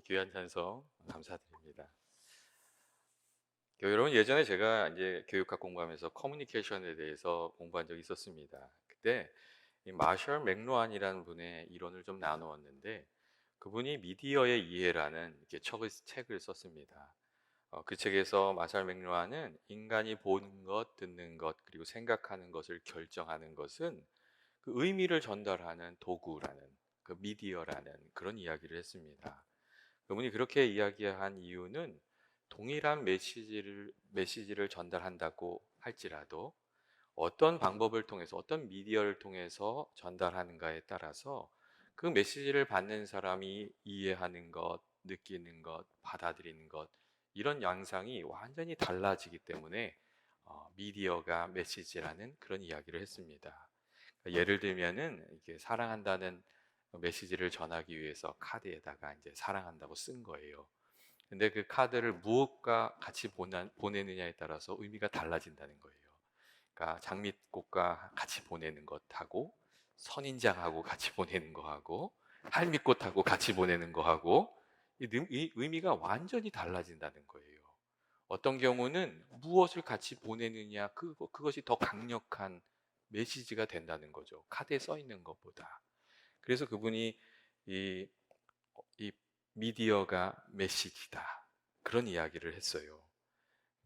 귀한 찬송 감사드립니다. 여러분 예전에 제가 이제 교육학 공부하면서 커뮤니케이션에 대해서 공부한 적이 있었습니다. 그때 이 마셜 맥루한이라는 분의 이론을 좀 나누었는데 그분이 미디어의 이해라는 이렇게 책을 썼습니다. 그 책에서 마셜 맥루한은 인간이 보는 것, 듣는 것, 그리고 생각하는 것을 결정하는 것은 그 의미를 전달하는 도구라는 그 미디어라는 그런 이야기를 했습니다. 그분이 그렇게 이야기한 이유는 동일한 메시지를 전달한다고 할지라도 어떤 방법을 통해서 어떤 미디어를 통해서 전달하는가에 따라서 그 메시지를 받는 사람이 이해하는 것, 느끼는 것, 받아들이는 것 이런 양상이 완전히 달라지기 때문에 미디어가 메시지라는 그런 이야기를 했습니다. 그러니까 예를 들면은 이게 사랑한다는 메시지를 전하기 위해서 카드에다가 이제 사랑한다고 쓴 거예요. 근데 그 카드를 무엇과 같이 보내느냐에 따라서 의미가 달라진다는 거예요. 그러니까 장미꽃과 같이 보내는 것하고 선인장하고 같이 보내는 거하고 할미꽃하고 같이 보내는 거하고 이 의미가 완전히 달라진다는 거예요. 어떤 경우는 무엇을 같이 보내느냐 그것이 더 강력한 메시지가 된다는 거죠. 카드에 써 있는 것보다. 그래서 그분이 이, 이 미디어가 메시지다. 그런 이야기를 했어요.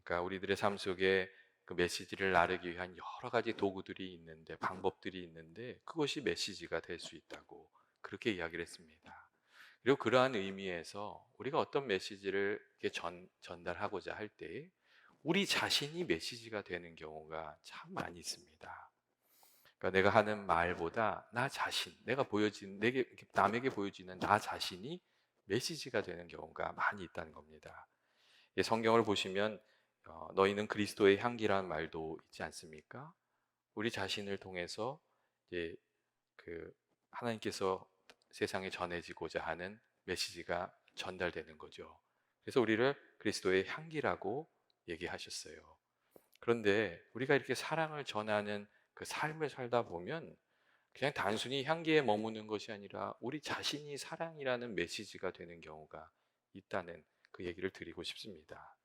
그러니까 우리들의 삶 속에 그 메시지를 나르기 위한 여러 가지 도구들이 있는데, 방법들이 있는데, 그것이 메시지가 될 수 있다고 그렇게 이야기를 했습니다. 그리고 그러한 의미에서 우리가 어떤 메시지를 이렇게 전달하고자 할 때, 우리 자신이 메시지가 되는 경우가 참 많이 있습니다. 그러니까 내가 하는 말보다 나 자신, 남에게 보여지는 나 자신이 메시지가 되는 경우가 많이 있다는 겁니다. 성경을 보시면 너희는 그리스도의 향기라는 말도 있지 않습니까? 우리 자신을 통해서 이제 그 하나님께서 세상에 전해지고자 하는 메시지가 전달되는 거죠. 그래서 우리를 그리스도의 향기라고 얘기하셨어요. 그런데 우리가 이렇게 사랑을 전하는 그 삶을 살다 보면 그냥 단순히 향기에 머무는 것이 아니라 우리 자신이 사랑이라는 메시지가 되는 경우가 있다는 그 얘기를 드리고 싶습니다.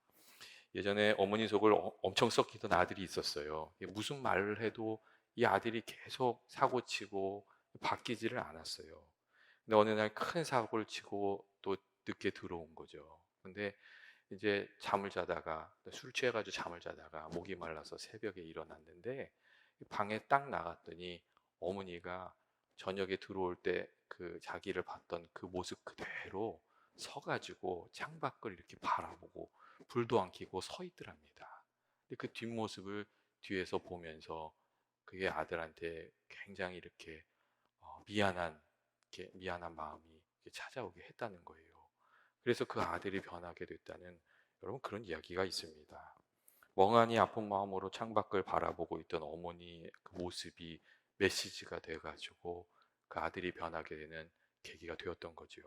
예전에 어머니 속을 엄청 썩히던 아들이 있었어요. 무슨 말을 해도 이 아들이 계속 사고치고 바뀌지를 않았어요. 근데 어느 날 큰 사고를 치고 또 늦게 들어온 거죠. 근데 이제 잠을 자다가 술 취해가지고 잠을 자다가 목이 말라서 새벽에 일어났는데 방에 딱 나갔더니 어머니가 저녁에 들어올 때 그 자기를 봤던 그 모습 그대로 서가지고 창밖을 이렇게 바라보고 불도 안 켜고 서 있더랍니다. 근데 그 뒷모습을 뒤에서 보면서 그게 아들한테 굉장히 이렇게 미안한 마음이 이렇게 찾아오게 했다는 거예요. 그래서 그 아들이 변하게 됐다는 여러분 그런 이야기가 있습니다. 멍하니 아픈 마음으로 창밖을 바라보고 있던 어머니의 그 모습이 메시지가 돼가지고 그 아들이 변하게 되는 계기가 되었던 거죠.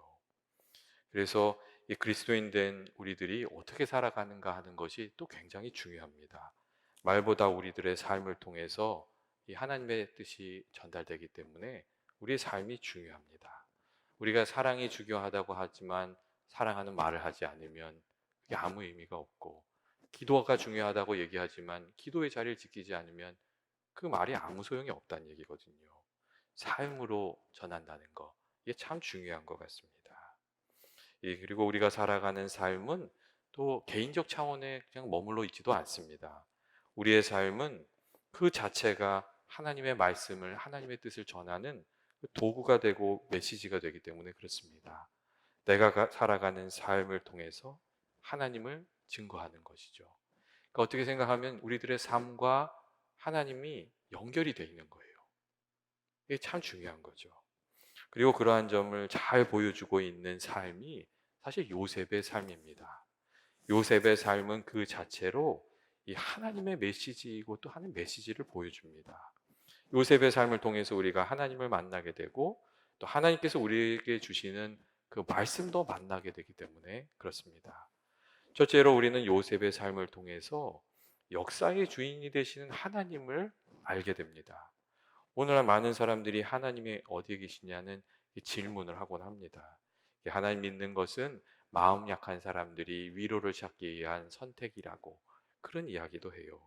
그래서 이 그리스도인 된 우리들이 어떻게 살아가는가 하는 것이 또 굉장히 중요합니다. 말보다 우리들의 삶을 통해서 이 하나님의 뜻이 전달되기 때문에 우리의 삶이 중요합니다. 우리가 사랑이 중요하다고 하지만 사랑하는 말을 하지 않으면 그게 아무 의미가 없고, 기도가 중요하다고 얘기하지만 기도의 자리를 지키지 않으면 그 말이 아무 소용이 없다는 얘기거든요. 삶으로 전한다는 거, 이게 참 중요한 것 같습니다. 그리고 우리가 살아가는 삶은 또 개인적 차원에 그냥 머물러 있지도 않습니다. 우리의 삶은 그 자체가 하나님의 말씀을, 하나님의 뜻을 전하는 그 도구가 되고 메시지가 되기 때문에 그렇습니다. 내가 살아가는 삶을 통해서 하나님을 증거하는 것이죠. 그러니까 어떻게 생각하면 우리들의 삶과 하나님이 연결이 되어 있는 거예요. 이게 참 중요한 거죠. 그리고 그러한 점을 잘 보여주고 있는 삶이 사실 요셉의 삶입니다. 요셉의 삶은 그 자체로 이 하나님의 메시지이고 또 하나님 메시지를 보여줍니다. 요셉의 삶을 통해서 우리가 하나님을 만나게 되고 또 하나님께서 우리에게 주시는 그 말씀도 만나게 되기 때문에 그렇습니다. 첫째로 우리는 요셉의 삶을 통해서 역사의 주인이 되시는 하나님을 알게 됩니다. 오늘날 많은 사람들이 하나님이 어디에 계시냐는 질문을 하곤 합니다. 하나님 믿는 것은 마음 약한 사람들이 위로를 찾기 위한 선택이라고 그런 이야기도 해요.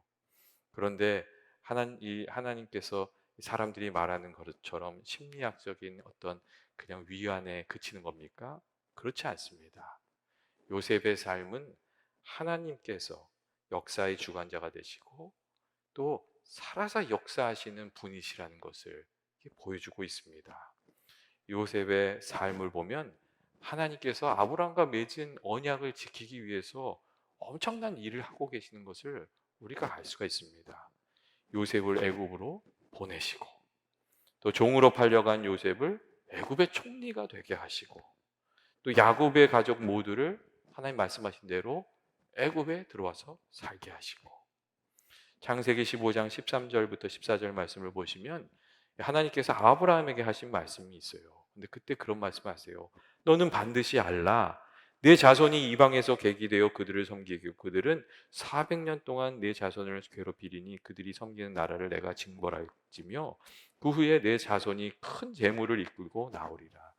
그런데 하나님께서 사람들이 말하는 것처럼 심리학적인 어떤 그냥 위안에 그치는 겁니까? 그렇지 않습니다. 요셉의 삶은 하나님께서 역사의 주관자가 되시고 또 살아서 역사하시는 분이시라는 것을 보여주고 있습니다. 요셉의 삶을 보면 하나님께서 아브라함과 맺은 언약을 지키기 위해서 엄청난 일을 하고 계시는 것을 우리가 알 수가 있습니다. 요셉을 애굽으로 보내시고 또 종으로 팔려간 요셉을 애굽의 총리가 되게 하시고 또 야곱의 가족 모두를 하나님 말씀하신 대로 애굽에 들어와서 살게 하시고 창세기 15장 13절부터 14절 말씀을 보시면 하나님께서 아브라함에게 하신 말씀이 있어요. 근데 그때 그런 말씀하세요. 너는 반드시 알라. 내 자손이 이방에서 계기되어 그들을 섬기고 그들은 400년 동안 내 자손을 괴롭히리니 그들이 섬기는 나라를 내가 징벌할지며 그 후에 내 자손이 큰 재물을 이끌고 나오리라.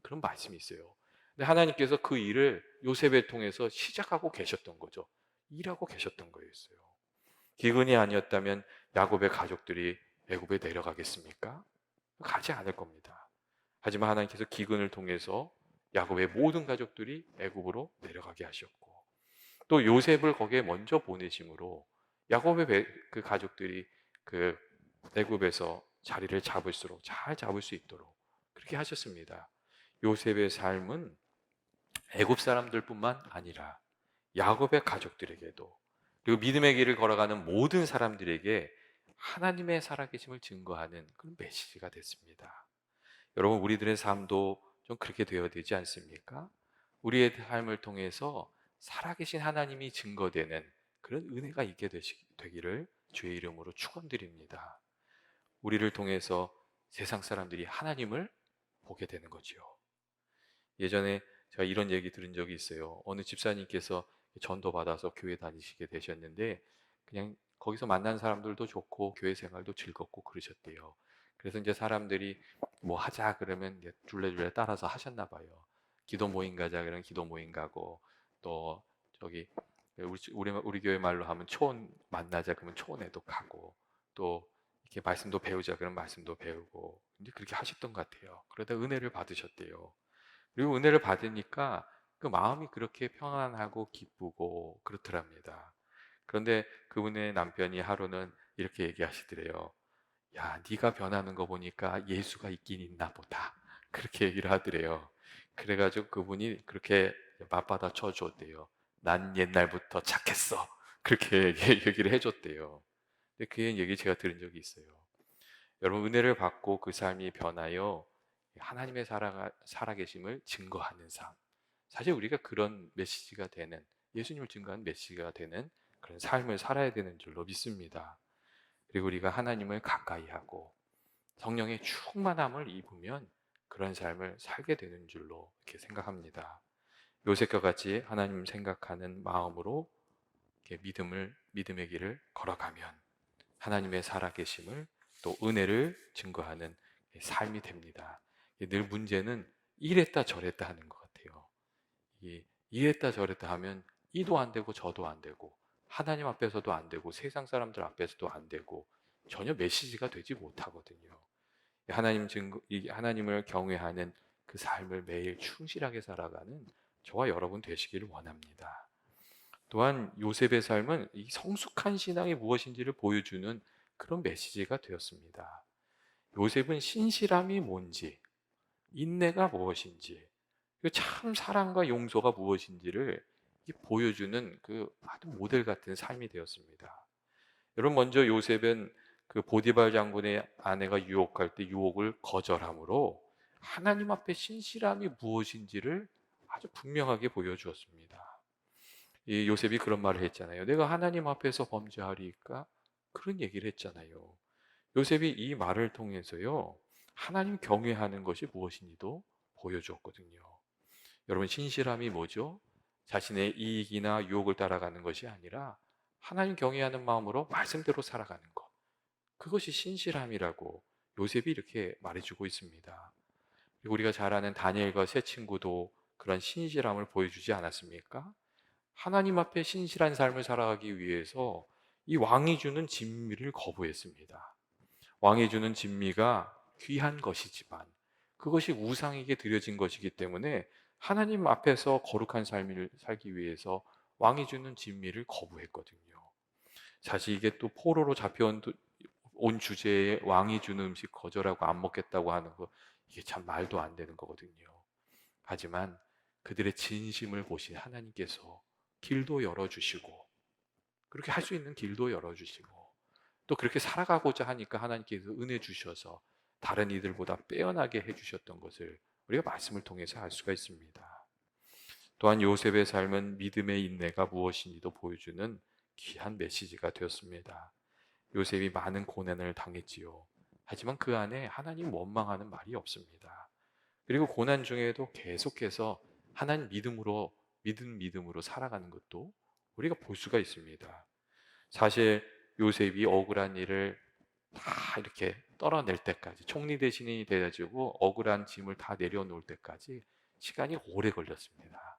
그런 말씀이 있어요. 근데 하나님께서 그 일을 요셉을 통해서 시작하고 계셨던 거죠. 일하고 계셨던 거였어요. 기근이 아니었다면 야곱의 가족들이 애굽에 내려가겠습니까? 가지 않을 겁니다. 하지만 하나님께서 기근을 통해서 야곱의 모든 가족들이 애굽으로 내려가게 하셨고 또 요셉을 거기에 먼저 보내심으로 야곱의 그 가족들이 그 애굽에서 자리를 잡을수록 잘 잡을 수 있도록 그렇게 하셨습니다. 요셉의 삶은 애굽 사람들뿐만 아니라 야곱의 가족들에게도 그리고 믿음의 길을 걸어가는 모든 사람들에게 하나님의 살아계심을 증거하는 그런 메시지가 됐습니다. 여러분, 우리들의 삶도 좀 그렇게 되어야 되지 않습니까? 우리의 삶을 통해서 살아계신 하나님이 증거되는 그런 은혜가 있게 되기를 주의 이름으로 축원드립니다. 우리를 통해서 세상 사람들이 하나님을 보게 되는 거지요. 예전에 제가 이런 얘기 들은 적이 있어요. 어느 집사님께서 전도 받아서 교회 다니시게 되셨는데 그냥 거기서 만난 사람들도 좋고 교회 생활도 즐겁고 그러셨대요. 그래서 이제 사람들이 뭐 하자 그러면 이제 둘레둘레 따라서 하셨나 봐요. 기도 모임 가자 그러면 기도 모임 가고 또 저기 우리 교회 말로 하면 초원 만나자 그러면 초원에도 가고 또 이렇게 말씀도 배우자 그러면 말씀도 배우고 이제 그렇게 하셨던 것 같아요. 그러다 은혜를 받으셨대요. 그리고 은혜를 받으니까 그 마음이 그렇게 평안하고 기쁘고 그렇더랍니다. 그런데 그분의 남편이 하루는 이렇게 얘기하시더래요. 야, 네가 변하는 거 보니까 예수가 있긴 있나 보다. 그렇게 얘기를 하더래요. 그래가지고 그분이 그렇게 맞받아 쳐줬대요. 난 옛날부터 착했어. 그렇게 얘기를 해줬대요. 근데 그 얘기 제가 들은 적이 있어요. 여러분, 은혜를 받고 그 삶이 변하여 하나님의 살아계심을 증거하는 삶. 사실 우리가 그런 메시지가 되는, 예수님을 증거하는 메시지가 되는 그런 삶을 살아야 되는 줄로 믿습니다. 그리고 우리가 하나님을 가까이 하고 성령의 충만함을 입으면 그런 삶을 살게 되는 줄로 이렇게 생각합니다. 요셉과 같이 하나님 생각하는 마음으로 이렇게 믿음의 길을 걸어가면 하나님의 살아계심을 또 은혜를 증거하는 삶이 됩니다. 늘 문제는 이랬다 저랬다 하는 것 같아요. 이랬다 저랬다 하면 이도 안 되고 저도 안 되고 하나님 앞에서도 안 되고 세상 사람들 앞에서도 안 되고 전혀 메시지가 되지 못하거든요. 하나님을 경외하는 그 삶을 매일 충실하게 살아가는 저와 여러분 되시기를 원합니다. 또한 요셉의 삶은 이 성숙한 신앙이 무엇인지를 보여주는 그런 메시지가 되었습니다. 요셉은 신실함이 뭔지, 인내가 무엇인지, 참 사랑과 용서가 무엇인지를 보여주는 그 아주 모델 같은 삶이 되었습니다. 여러분, 먼저 요셉은 그 보디발 장군의 아내가 유혹할 때 유혹을 거절함으로 하나님 앞에 신실함이 무엇인지를 아주 분명하게 보여주었습니다. 이 요셉이 그런 말을 했잖아요. 내가 하나님 앞에서 범죄하리까? 그런 얘기를 했잖아요. 요셉이 이 말을 통해서요, 하나님 경외하는 것이 무엇인지도 보여주었거든요. 여러분, 신실함이 뭐죠? 자신의 이익이나 유혹을 따라가는 것이 아니라 하나님 경외하는 마음으로 말씀대로 살아가는 것. 그것이 신실함이라고 요셉이 이렇게 말해주고 있습니다. 그리고 우리가 잘 아는 다니엘과 세 친구도 그런 신실함을 보여주지 않았습니까? 하나님 앞에 신실한 삶을 살아가기 위해서 이 왕이 주는 진미를 거부했습니다. 왕이 주는 진미가 귀한 것이지만 그것이 우상에게 드려진 것이기 때문에 하나님 앞에서 거룩한 삶을 살기 위해서 왕이 주는 진미를 거부했거든요. 사실 이게 또 포로로 잡혀온 온 주제에 왕이 주는 음식 거절하고 안 먹겠다고 하는 거, 이게 참 말도 안 되는 거거든요. 하지만 그들의 진심을 보신 하나님께서 길도 열어주시고, 그렇게 할 수 있는 길도 열어주시고, 또 그렇게 살아가고자 하니까 하나님께서 은혜 주셔서 다른 이들보다 빼어나게 해주셨던 것을 우리가 말씀을 통해서 알 수가 있습니다. 또한 요셉의 삶은 믿음의 인내가 무엇인지도 보여주는 귀한 메시지가 되었습니다. 요셉이 많은 고난을 당했지요. 하지만 그 안에 하나님 원망하는 말이 없습니다. 그리고 고난 중에도 계속해서 하나님 믿음으로 살아가는 것도 우리가 볼 수가 있습니다. 사실 요셉이 억울한 일을 다 이렇게 떨어낼 때까지, 총리 대신이 돼가지고 억울한 짐을 다 내려놓을 때까지 시간이 오래 걸렸습니다.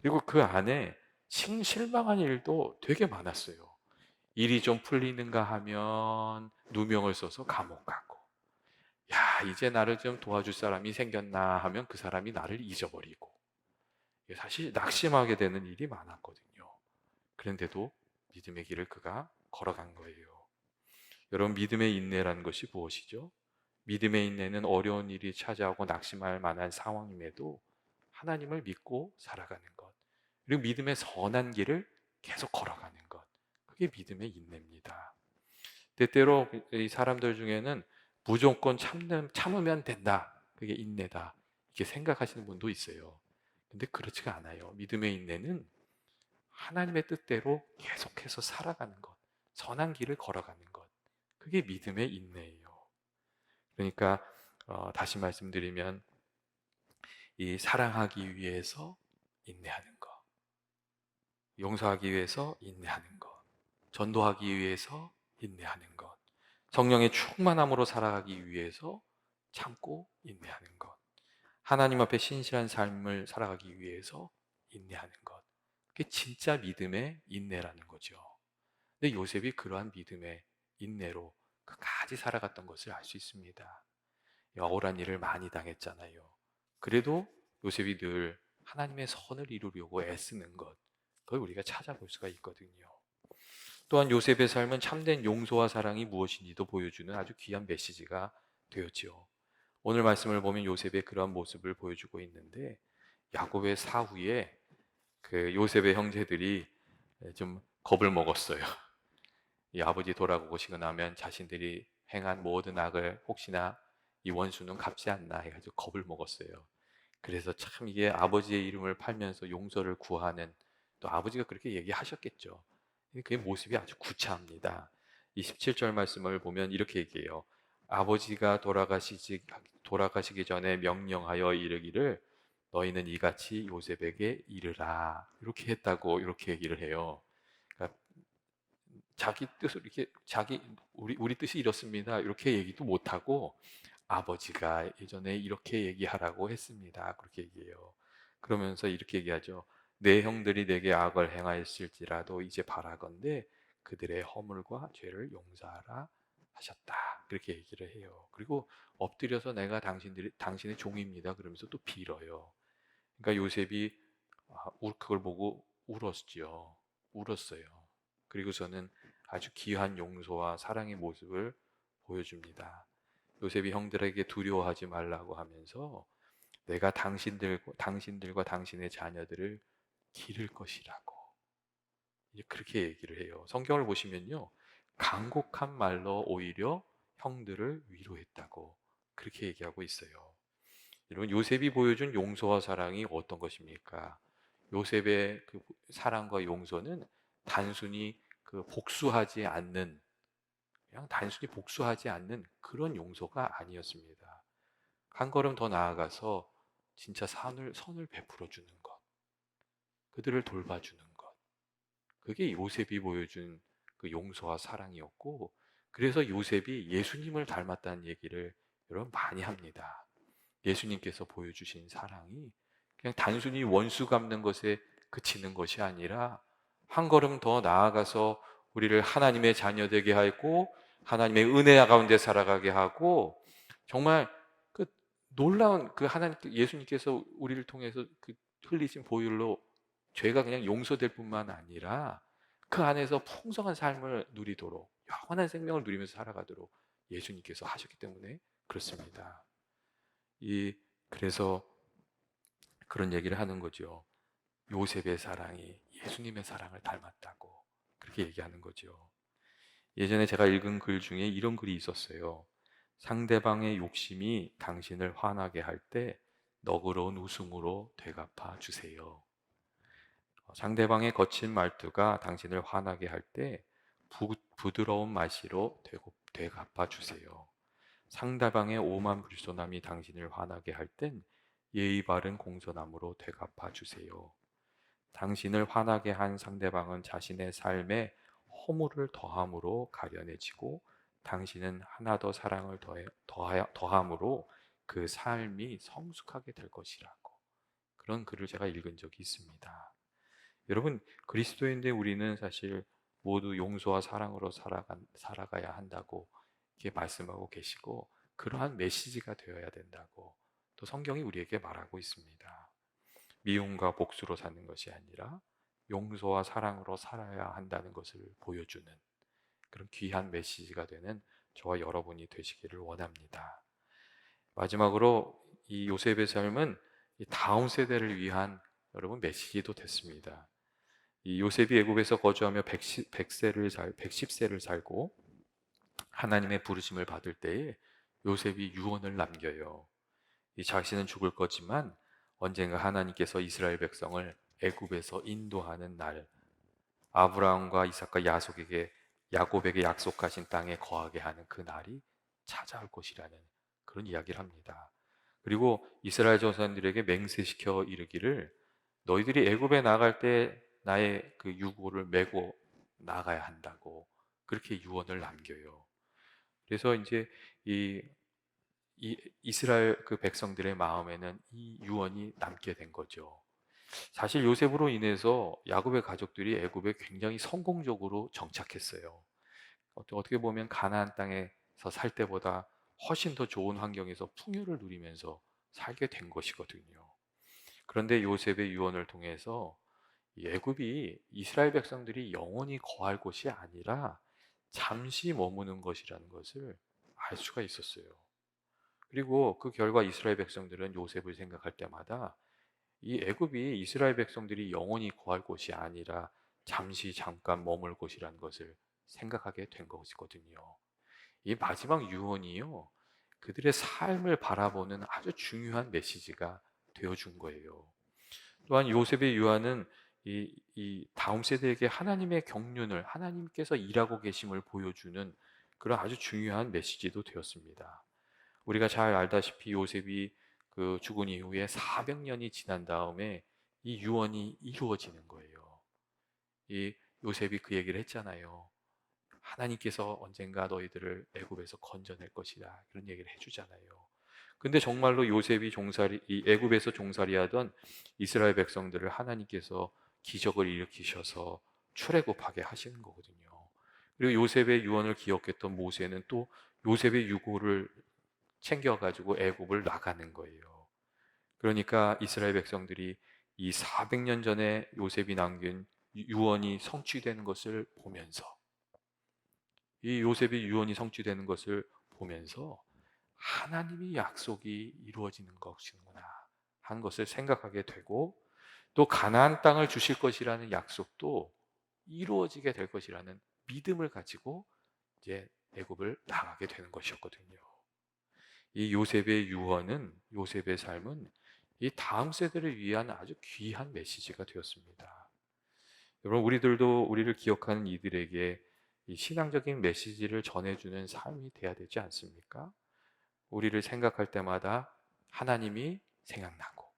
그리고 그 안에 실망한 일도 되게 많았어요. 일이 좀 풀리는가 하면 누명을 써서 감옥 가고, 야, 이제 나를 좀 도와줄 사람이 생겼나 하면 그 사람이 나를 잊어버리고, 사실 낙심하게 되는 일이 많았거든요. 그런데도 믿음의 길을 그가 걸어간 거예요. 여러분, 믿음의 인내라는 것이 무엇이죠? 믿음의 인내는 어려운 일이 찾아오고 낙심할 만한 상황임에도 하나님을 믿고 살아가는 것, 그리고 믿음의 선한 길을 계속 걸어가는 것, 그게 믿음의 인내입니다. 때때로 이 사람들 중에는 무조건 참으면 된다, 그게 인내다, 이렇게 생각하시는 분도 있어요. 근데 그렇지가 않아요. 믿음의 인내는 하나님의 뜻대로 계속해서 살아가는 것, 선한 길을 걸어가는 것, 그게 믿음의 인내예요. 그러니까 다시 말씀드리면 이 사랑하기 위해서 인내하는 것, 용서하기 위해서 인내하는 것, 전도하기 위해서 인내하는 것, 성령의 충만함으로 살아가기 위해서 참고 인내하는 것, 하나님 앞에 신실한 삶을 살아가기 위해서 인내하는 것, 그게 진짜 믿음의 인내라는 거죠. 근데 요셉이 그러한 믿음의 인내로 끝까지 살아갔던 것을 알 수 있습니다. 억울한 일을 많이 당했잖아요. 그래도 요셉이 늘 하나님의 선을 이루려고 애쓰는 것, 그걸 우리가 찾아볼 수가 있거든요. 또한 요셉의 삶은 참된 용서와 사랑이 무엇인지도 보여주는 아주 귀한 메시지가 되었지요. 오늘 말씀을 보면 요셉의 그러한 모습을 보여주고 있는데, 야곱의 사후에 그 요셉의 형제들이 좀 겁을 먹었어요. 이 아버지 돌아오시고 나면 자신들이 행한 모든 악을 혹시나 이 원수는 갚지 않나 해가지고 겁을 먹었어요. 그래서 참 이게 아버지의 이름을 팔면서 용서를 구하는, 또 아버지가 그렇게 얘기하셨겠죠. 그 모습이 아주 구차합니다. 이 17절 말씀을 보면 이렇게 얘기해요. 아버지가 돌아가시기 전에 명령하여 이르기를 너희는 이같이 요셉에게 이르라, 이렇게 했다고 이렇게 얘기를 해요. 그러니까 자기 뜻을 이렇게 우리 뜻이 이렇습니다, 이렇게 얘기도 못하고 아버지가 예전에 이렇게 얘기하라고 했습니다, 그렇게 얘기해요. 그러면서 이렇게 얘기하죠. 내 형들이 내게 악을 행하였을지라도 이제 바라건대 그들의 허물과 죄를 용서하라 하셨다, 그렇게 얘기를 해요. 그리고 엎드려서 내가 당신의 종입니다 그러면서 또 빌어요. 그러니까 요셉이 그걸 보고 울었어요. 그리고서는 아주 귀한 용서와 사랑의 모습을 보여줍니다. 요셉이 형들에게 두려워하지 말라고 하면서 내가 당신들과 당신의 자녀들을 기를 것이라고 이제 그렇게 얘기를 해요. 성경을 보시면요, 간곡한 말로 오히려 형들을 위로했다고 그렇게 얘기하고 있어요. 여러분, 요셉이 보여준 용서와 사랑이 어떤 것입니까? 요셉의 그 사랑과 용서는 단순히 그냥 단순히 복수하지 않는 그런 용서가 아니었습니다. 한 걸음 더 나아가서 진짜 선을 베풀어 주는 것, 그들을 돌봐주는 것, 그게 요셉이 보여준 그 용서와 사랑이었고, 그래서 요셉이 예수님을 닮았다는 얘기를 여러분 많이 합니다. 예수님께서 보여주신 사랑이 그냥 단순히 원수 갚는 것에 그치는 것이 아니라 한 걸음 더 나아가서 우리를 하나님의 자녀 되게 하고 하나님의 은혜 가운데 살아가게 하고, 정말 그 놀라운 그 하나님, 예수님께서 우리를 통해서 그 흘리신 보혈로 죄가 그냥 용서될 뿐만 아니라 그 안에서 풍성한 삶을 누리도록, 영원한 생명을 누리면서 살아가도록 예수님께서 하셨기 때문에 그렇습니다. 그래서 그런 얘기를 하는 거죠. 요셉의 사랑이 예수님의 사랑을 닮았다고 그렇게 얘기하는 거죠. 예전에 제가 읽은 글 중에 이런 글이 있었어요. 상대방의 욕심이 당신을 화나게 할 때 너그러운 웃음으로 되갚아 주세요. 상대방의 거친 말투가 당신을 화나게 할 때 부드러운 말씨로 되갚아 주세요. 상대방의 오만불손함이 당신을 화나게 할 땐 예의 바른 공손함으로 되갚아 주세요. 당신을 화나게 한 상대방은 자신의 삶에 허물을 더함으로 가련해지고 당신은 하나 더 사랑을 더함으로 그 삶이 성숙하게 될 것이라고, 그런 글을 제가 읽은 적이 있습니다. 여러분, 그리스도인데 우리는 사실 모두 용서와 사랑으로 살아가야 한다고 이렇게 말씀하고 계시고, 그러한 메시지가 되어야 된다고 또 성경이 우리에게 말하고 있습니다. 미움과 복수로 사는 것이 아니라 용서와 사랑으로 살아야 한다는 것을 보여주는 그런 귀한 메시지가 되는 저와 여러분이 되시기를 원합니다. 마지막으로 이 요셉의 삶은 이 다음 세대를 위한 여러분 메시지도 됐습니다. 이 요셉이 애굽에서 거주하며 110세를 살고 하나님의 부르심을 받을 때에 요셉이 유언을 남겨요. 이 자신은 죽을 거지만 언젠가 하나님께서 이스라엘 백성을 애굽에서 인도하는 날, 아브라함과 이삭과 야곱에게 약속하신 땅에 거하게 하는 그 날이 찾아올 것이라는 그런 이야기를 합니다. 그리고 이스라엘 조상들에게 맹세시켜 이르기를, 너희들이 애굽에 나갈 때 나의 그 유고를 메고 나가야 한다고 그렇게 유언을 남겨요. 그래서 이제 이 이스라엘 그 백성들의 마음에는 이 유언이 남게 된 거죠. 사실 요셉으로 인해서 야곱의 가족들이 애굽에 굉장히 성공적으로 정착했어요. 어떻게 보면 가나안 땅에서 살 때보다 훨씬 더 좋은 환경에서 풍요를 누리면서 살게 된 것이거든요. 그런데 요셉의 유언을 통해서 이 애굽이 이스라엘 백성들이 영원히 거할 곳이 아니라 잠시 머무는 것이라는 것을 알 수가 있었어요. 그리고 그 결과 이스라엘 백성들은 요셉을 생각할 때마다 이 애굽이 이스라엘 백성들이 영원히 거할 곳이 아니라 잠깐 머물 곳이라는 것을 생각하게 된 것이거든요. 이 마지막 유언이요, 그들의 삶을 바라보는 아주 중요한 메시지가 되어준 거예요. 또한 요셉의 유언은 이 다음 세대에게 하나님의 경륜을, 하나님께서 일하고 계심을 보여주는 그런 아주 중요한 메시지도 되었습니다. 우리가 잘 알다시피 요셉이 그 죽은 이후에 400년이 지난 다음에 이 유언이 이루어지는 거예요. 이 요셉이 그 얘기를 했잖아요. 하나님께서 언젠가 너희들을 애굽에서 건져낼 것이다, 그런 얘기를 해주잖아요. 근데 정말로 요셉이 이 애굽에서 종살이하던 이스라엘 백성들을 하나님께서 기적을 일으키셔서 출애굽하게 하시는 거거든요. 그리고 요셉의 유언을 기억했던 모세는 또 요셉의 유고를 챙겨가지고 애굽을 나가는 거예요. 그러니까 이스라엘 백성들이 이 400년 전에 요셉이 남긴 유언이 성취되는 것을 보면서, 이 요셉의 유언이 성취되는 것을 보면서 하나님의 약속이 이루어지는 것이구나 한 것을 생각하게 되고, 또 가나안 땅을 주실 것이라는 약속도 이루어지게 될 것이라는 믿음을 가지고 이제 애굽을 나가게 되는 것이었거든요. 이 요셉의 유언은, 요셉의 삶은 이 다음 세대를 위한 아주 귀한 메시지가 되었습니다. 여러분, 우리들도 우리를 기억하는 이들에게 이 신앙적인 메시지를 전해주는 삶이 돼야 되지 않습니까? 우리를 생각할 때마다 하나님이 생각나고,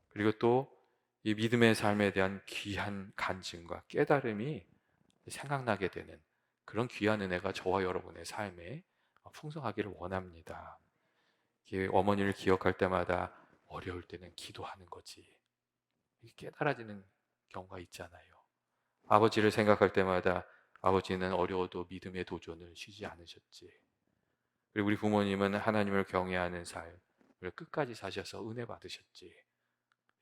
그리고 또 이 믿음의 삶에 대한 귀한 간증과 깨달음이 생각나게 되는 그런 귀한 은혜가 저와 여러분의 삶에 풍성하기를 원합니다. 어머니를 기억할 때마다 어려울 때는 기도하는 거지. 이게 깨달아지는 경우가 있잖아요. 아버지를 생각할 때마다 아버지는 어려워도 믿음의 도전을 쉬지 않으셨지. 그리고 우리 부모님은 하나님을 경외하는 삶을 끝까지 사셔서 은혜 받으셨지.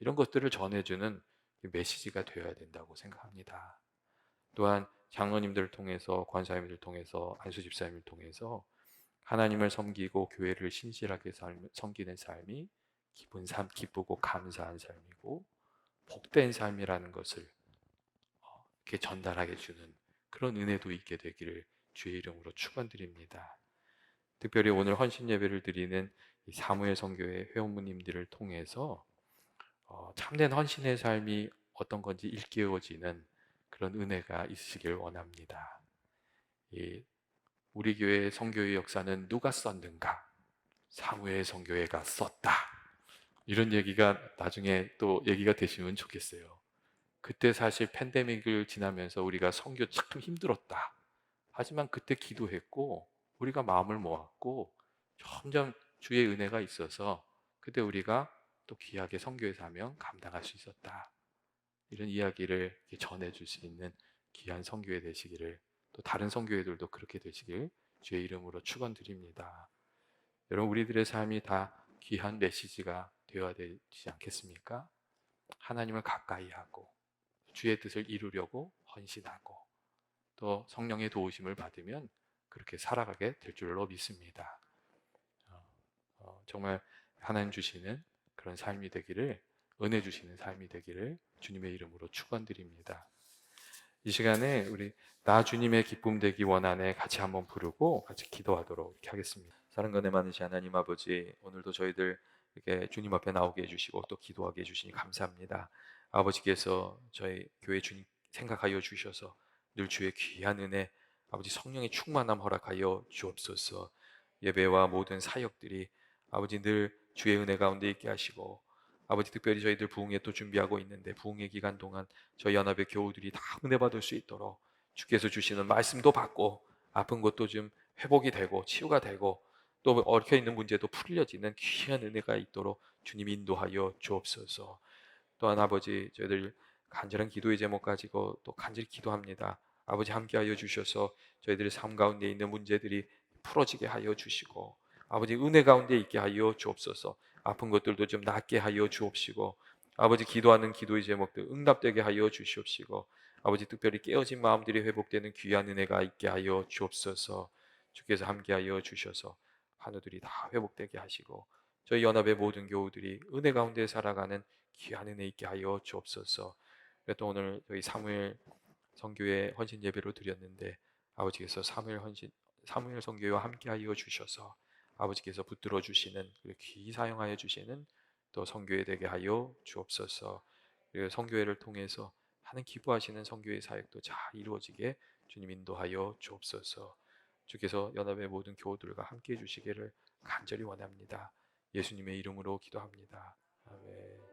이런 것들을 전해주는 메시지가 되어야 된다고 생각합니다. 또한 장로님들을 통해서, 권사님들을 통해서, 안수 집사님을 통해서 하나님을 섬기고 교회를 신실하게 섬기는 삶이 기쁘고 감사한 삶이고 복된 삶이라는 것을 이렇게 전달하게 주는 그런 은혜도 있게 되기를 주의 이름으로 축원드립니다. 특별히 오늘 헌신 예배를 드리는 이 사무엘 선교회 회원님들을 통해서 참된 헌신의 삶이 어떤 건지 일깨워지는 그런 은혜가 있으시길 원합니다. 우리 교회의 선교의 역사는 누가 썼는가? 사무엘 선교회가 썼다. 이런 얘기가 나중에 또 얘기가 되시면 좋겠어요. 그때 사실 팬데믹을 지나면서 우리가 선교 참 힘들었다. 하지만 그때 기도했고 우리가 마음을 모았고 점점 주의 은혜가 있어서 그때 우리가 또 귀하게 선교의 사명 감당할 수 있었다. 이런 이야기를 전해줄 수 있는 귀한 선교회 되시기를, 또 다른 선교회들도 그렇게 되시길 주의 이름으로 축원드립니다. 여러분, 우리들의 삶이 다 귀한 메시지가 되어야 되지 않겠습니까? 하나님을 가까이 하고 주의 뜻을 이루려고 헌신하고 또 성령의 도우심을 받으면 그렇게 살아가게 될 줄로 믿습니다. 정말 하나님 주시는 그런 삶이 되기를, 은혜 주시는 삶이 되기를 주님의 이름으로 축원드립니다. 이 시간에 우리 나 주님의 기쁨 되기 원하네 같이 한번 부르고 같이 기도하도록 이렇게 하겠습니다. 사랑과 은혜 많으신 하나님 아버지, 오늘도 저희들 이렇게 주님 앞에 나오게 해주시고 또 기도하게 해주시니 감사합니다. 아버지께서 저희 교회 주님 생각하여 주셔서 늘 주의 귀한 은혜, 아버지 성령의 충만함 허락하여 주옵소서. 예배와 모든 사역들이 아버지 늘 주의 은혜 가운데 있게 하시고, 아버지 특별히 저희들 부흥회 또 준비하고 있는데 부흥회 기간 동안 저희 연합의 교우들이 다 은혜 받을 수 있도록 주께서 주시는 말씀도 받고 아픈 것도 좀 회복이 되고 치유가 되고 또 얽혀 있는 문제도 풀려지는 귀한 은혜가 있도록 주님 인도하여 주옵소서. 또한 아버지, 저희들 간절한 기도의 제목 가지고 또 간절히 기도합니다. 아버지 함께하여 주셔서 저희들의 삶 가운데 있는 문제들이 풀어지게 하여 주시고 아버지 은혜 가운데 있게 하여 주옵소서. 아픈 것들도 좀 낫게 하여 주옵시고 아버지 기도하는 기도의 제목들 응답되게 하여 주시옵시고 아버지 특별히 깨어진 마음들이 회복되는 귀한 은혜가 있게 하여 주옵소서. 주께서 함께하여 주셔서 환우들이 다 회복되게 하시고 저희 연합의 모든 교우들이 은혜 가운데 살아가는 귀한 은혜 있게 하여 주옵소서. 또 오늘 저희 사무엘 선교회 헌신 예배로 드렸는데 아버지께서 사무엘 선교회와 함께하여 주셔서 아버지께서 붙들어 주시는 귀 사용하여 주시는 또 선교회 되게 하여 주옵소서. 그리고 선교회를 통해서 하는 기부하시는 선교회 사역도 잘 이루어지게 주님 인도하여 주옵소서. 주께서 연합의 모든 교우들과 함께해 주시기를 간절히 원합니다. 예수님의 이름으로 기도합니다. 아멘.